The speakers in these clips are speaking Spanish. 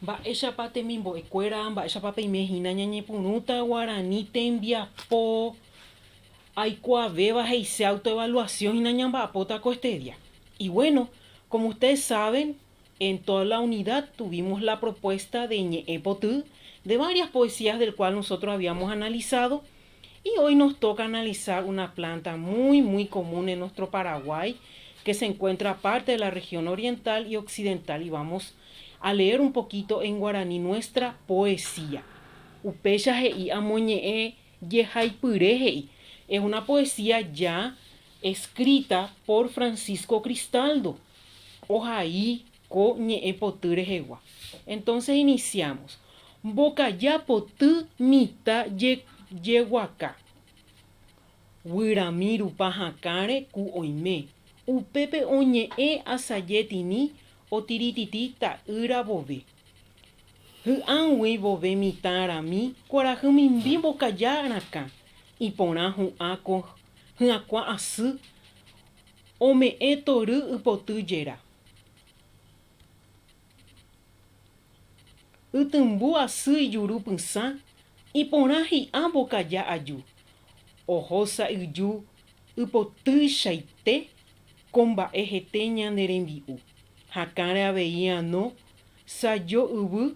Mba'éichapa temimbo'ekuéra, mba'éichapa peimehína ñañeporũta Guarani tembiapo aikuaavéva heise autoevaluación hína ñamba'apótako este día. Y bueno, como ustedes saben, en toda la unidad tuvimos la propuesta de Ñe'ẽ Potỹ, de varias poesías del cual nosotros habíamos analizado, y hoy nos toca analizar una planta muy común en nuestro Paraguay, que se encuentra parte de la región oriental y occidental, y vamos a leer un poquito en guaraní nuestra poesía. Upéicha he'i amo ñe'ẽ jehaipyre he'i. Es una poesía ya escrita por Francisco Cristaldo. Ohai ko Ñe'ẽ Potỹ rehegua. Entonces iniciamos. Mbokaja potỹ mitã jeguaka. Guyrami rupa hakãre ku oime. Upépe oñe'ẽ asajetĩni otiritĩti ta'ýra vove. Hy'ãgui vove mitã rami kuarahy mimbi mbokaja arakã. Iporã hu'ã ko hyakuã asy ome'ẽ tory ypoty jéra. Ytymbu asy ijuru pysã iporã hi'a mbokaja aju. Oho sa'yju ypotýichaite ko mba'e hete ñande rembi'u. Hakãre avei ano sajo yvy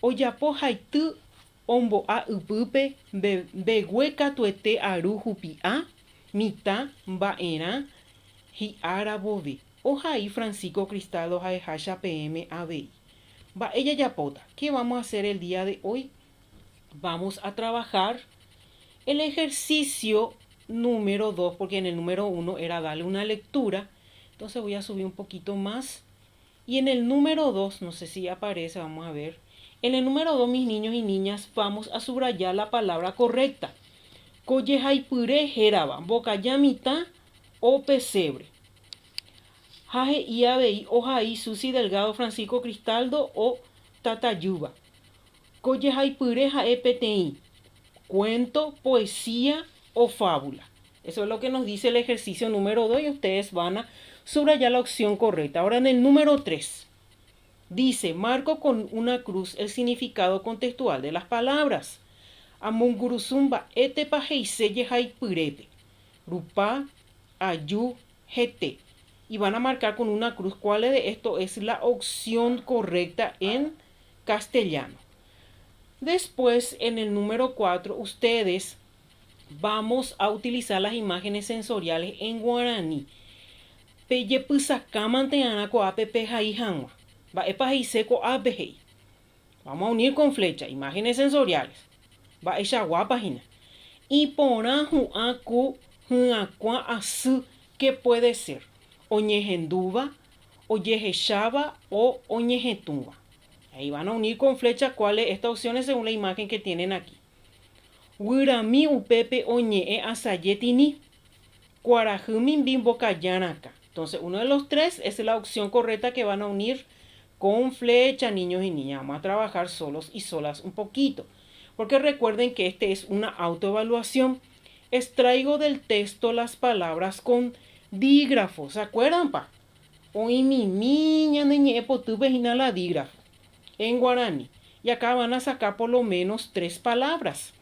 ojapo haity ombo'a ipype mbegue katuete aru hupi'a mitã mba'erã hi'ára vove. Ohai Francisco Cristaldo jaehácha peẽme avei. Mba'e jajapóta. ¿Qué vamos a hacer el día de hoy? Vamos a trabajar el ejercicio número 2, porque en el número 1 era darle una lectura. Entonces voy a subir un poquito más. Y en el número 2, no sé si aparece, vamos a ver. En el número 2, mis niños y niñas, vamos a subrayar la palabra correcta. Koyehaipyre hérava, mbokaja mitã o pesebre. Jaje iavei ohai Susi Delgado, Francisco Cristaldo o Tatayuba. Koyehaipyre ha'e peteĩ. Cuento, poesía o fábula. Eso es lo que nos dice el ejercicio número 2 y ustedes van a subrayar la opción correcta. Ahora en el número 3 dice, marco con una cruz el significado contextual de las palabras. Amongurusumba etepa heise jehaipyrépe. Rupa, ayu, jete. Y van a marcar con una cruz cuál de esto es la opción correcta en castellano. Después, en el número 4, ustedes vamos a utilizar las imágenes sensoriales en guaraní. Peye pysakamante anako apepe hangua. Va epa seco apehei. Vamos a unir con flecha. Imágenes sensoriales. Va esa página. Y porã hu'ã ku hyakuã asy, que puede ser oñehenduva, ojehecháva o oñehetũva. Ahí van a unir con flecha cuáles estas opciones según la imagen que tienen aquí. Guyrami upépe oñe'ẽ asajetĩni. Kuarahy mimbi mbokaja arakã. Entonces, uno de los tres es la opción correcta que van a unir con flecha, niños y niñas. Vamos a trabajar solos y solas un poquito. Porque recuerden que este es una autoevaluación. Extraigo del texto las palabras con dígrafo. ¿Se acuerdan, pa? Oimimi ñande Ñe'ẽ Potỹ pehína la dígrafo en guaraní. Y acá van a sacar por lo menos 3 palabras.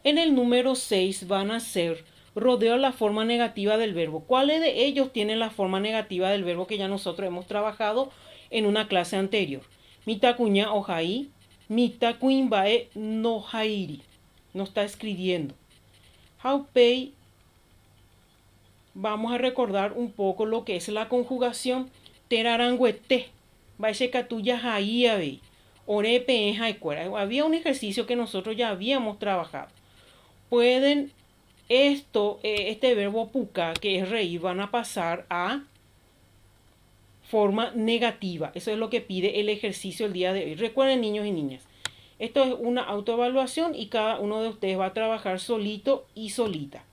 En el número 6 van a ser rodeo la forma negativa del verbo. ¿Cuáles de ellos tienen la forma negativa del verbo que ya nosotros hemos trabajado en una clase anterior? Mitakuña ohai, mitakuimbae no hairi. No está escribiendo. Haupei, vamos a recordar un poco lo que es la conjugación teraranguete. Baishekatuya haiavei. Orepe haikuera. Había un ejercicio que nosotros ya habíamos trabajado. Pueden este verbo puka, que es reír, van a pasar a forma negativa. Eso es lo que pide el ejercicio el día de hoy. Recuerden, niños y niñas, esto es una autoevaluación y cada uno de ustedes va a trabajar solito y solita.